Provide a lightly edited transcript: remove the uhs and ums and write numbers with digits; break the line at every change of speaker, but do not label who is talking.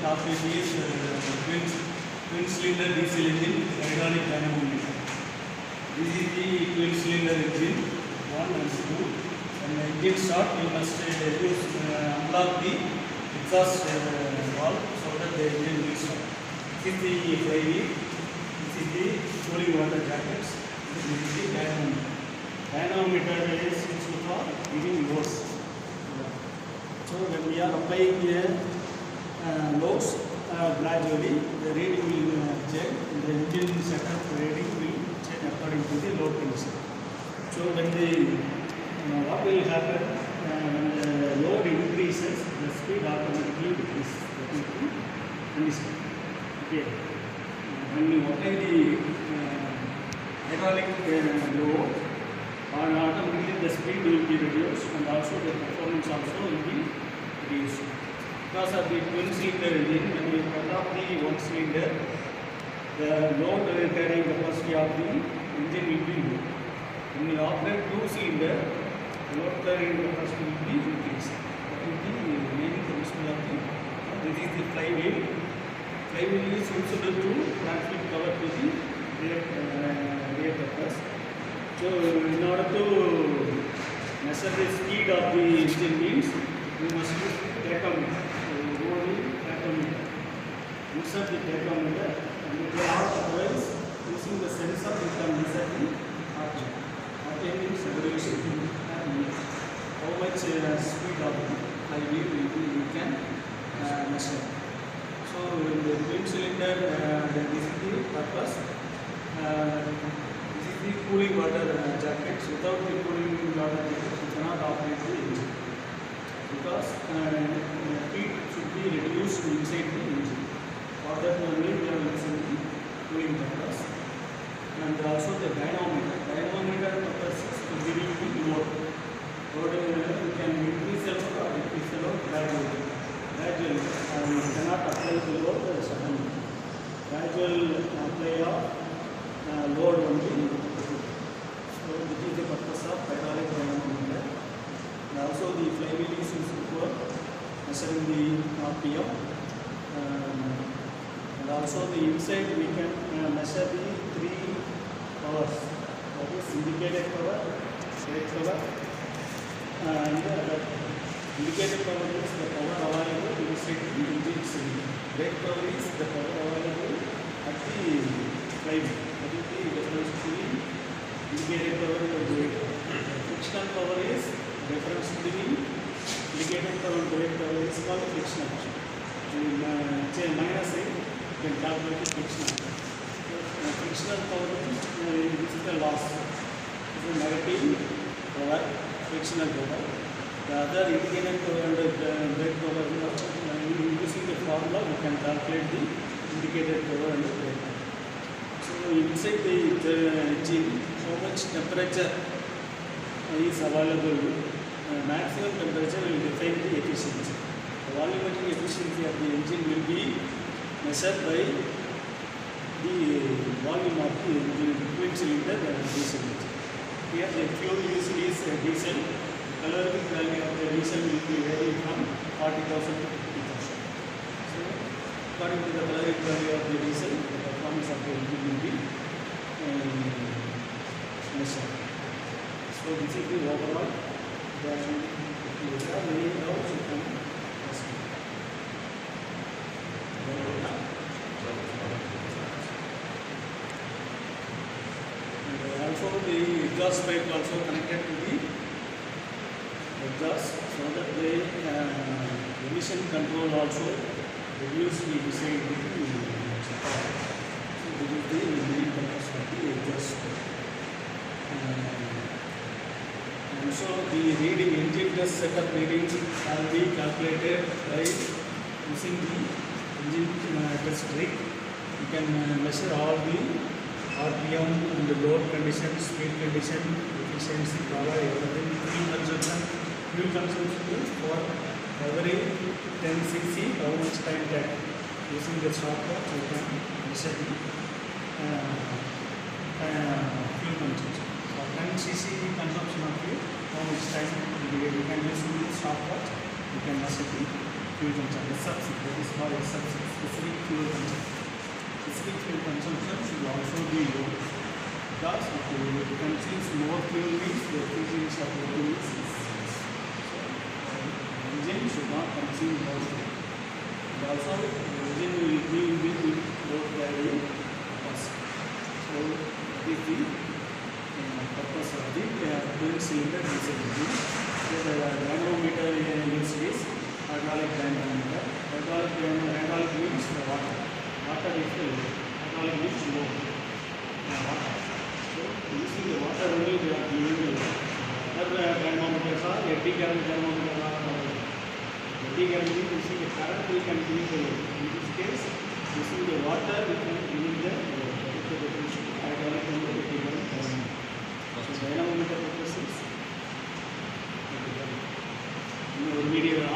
topic is twin cylinder diesel engine hydraulic dynamometer. This is the twin cylinder engine 1 and 2. When the engine start, you must unlock the exhaust valve so that the engine will start. This is the flywheel. This is the cooling water jackets. This is the dynamometer. Dynamometer is used for giving loads. So when we are applying loads gradually, the reading will change. The engine setup reading will change according to the load condition. So when what will happen when the load increases, the speed automatically decreases. That is the condition. Okay. When you apply the hydraulic load, automatically the speed will be reduced and also the performance also will be reduced. Because of the twin cylinder engine, when you cut off the one cylinder, the load carrying capacity of the engine will be low. When you operate two cylinder, the load carrying capacity will be increased. That is the main principle of the. This is the flywheel. Flywheel is used to transmit power to the rear purpose. So in order to measure the speed of the engine means we must use tachometer. Insert the tachometer and if they are otherwise using the sensor we can measure the RPM. RPM means revolution and how much speed of the flywheel we can measure. So in the twin cylinder this is the purpose. This is the cooling water jackets. Without the cooling water jacket you cannot operate the engine because heat should be reduced inside the engine. For that only we are using the cooling purpose. And also the dynamometer. Dynamometer purpose is to giving the load. Load you can increase the load or decrease the load gradually. Gradually, you cannot apply the load suddenly. Gradual apply of load only. So this is the purpose of hydraulic dynamometer. And also the flywheel is used for measuring the RPM. And also the inside we can measure the three powers. That is indicated power, brake power, and indicated power is the power available inside the engine cylinder. Brake power is the power available at the flywheel. That is the difference between indicated power and brake power. Frictional power is difference between indicated power and brake power is called frictional power. Minus a you can calculate the frictional power. Frictional power is the loss. This is negative power, frictional power. The other indicated power and brake power, using the formula we can calculate the indicated power and the brake power. So inside the engine, how much temperature is available, maximum temperature will define the efficiency. The volumetric efficiency of the engine will be measured by the volume of the twin cylinder diesel engine. Here the fuel used is diesel. Calorific value of the diesel will be varying from 40,000 to 50,000. So according to the calorific value of the diesel, the performance of the engine will be measured. So this is the overall. If you have any doubts, you can ask me. And also the exhaust pipe also connected to the exhaust so that the emission control also reduce the design of the power. So this is the main purpose of the exhaust pipe. And so the reading engine test setup readings are being calculated by using the engine test rig. You can measure all the RPM and the load condition, speed condition, efficiency, power, everything. Fuel consumption is for every 10 cc how much time take. Using the stopwatch you can measure the fuel consumption. For 10 cc consumption of fuel, how much time you can use the stopwatch, you can measure the fuel consumption. That is called a subsidy. fuel consumption. Specific fuel consumption should also be low because if it consumes more fuel means the efficiency of the fuel is less. So engine should not consume more fuel. And also engine will be with load carrying capacity. So this is the purpose of the twin cylinder diesel engine. So the dynamometer used is hydraulic dynamometer. Hydraulic means the water. Water is the load. Hydraulic means load. Water. So using the water only we are giving the load. Other dynamometers are eddy current dynamometer are eddy current means using the current we can give the load. In this case, using the water we can give the load. That is the definition of hydraulic and eddy current dynamometer. So dynamometer purposes. Remedial